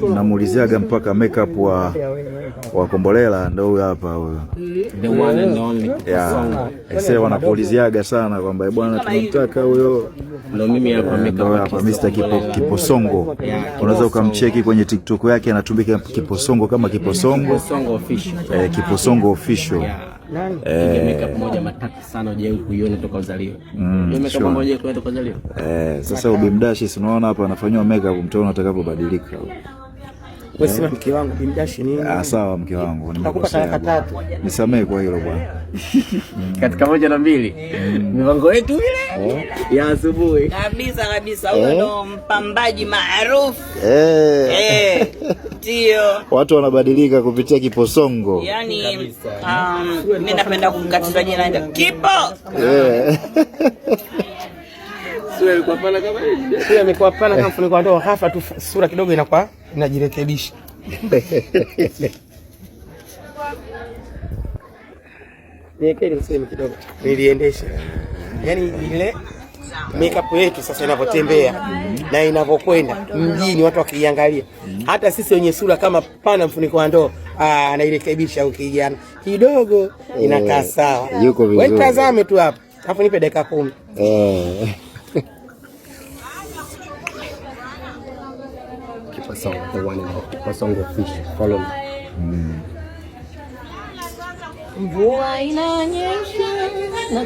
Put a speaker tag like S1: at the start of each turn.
S1: mnamuuliziaga mpaka makeup wa Kombolela ndio huyo hapa huyo.
S2: The one and only.
S1: Sasa wanakuuliziaga sana kwamba bwana tunamtaka huyo.
S2: Ndio mimi hapa makeup
S1: hapa Mr. Kiposongo. Unaweza ukamcheki kwenye TikTok yake anatumika Kiposongo kama Kiposongo official. Kiposongo official.
S2: Makeup moja matatu sana hujawahi kuiona toka uzaliwa. Hiyo makeup moja toka uzaliwa.
S1: Sasa Ubimdashi si unaona hapa anafanywa makeup mtaona atakapobadilika.
S3: Wewe si mke wangu Bimdashi nini?
S1: Sawa mke wangu.
S3: Nakupa talaka 3.
S1: Nisamee kwa hilo bwana.
S2: Katika 1 na 2. Mipango yetu ile ya asubuhi.
S4: Kabisa huyo ndo mpambaji maarufu. Ndio.
S1: Watu wanabadilika kupitia Kiposongo.
S4: Yaani mimi napenda kumkatiza jina ndio Kipo.
S3: Sio ilikuwa pana kama hivi. Sio imekuwa pana kama mfuniko ndio hafa tu sura kidogo inakuwa inajirekebisha. Niekeni mseme kidogo. Niliendesha. Yaani ile makeup yetu sasa inapotembea na inavyokwenda mjini watu wakiangalia. Hata sisi wenye sura kama pana mfuniko wa ndoo anairekebisha ukijana. Kidogo inakaa sawa. Wewe tazame tu hapa. Alafu nipe dakika 10.
S2: Kiposongo, the one and only. Kiposongo official. Follow me.
S4: Mvua inanyesha na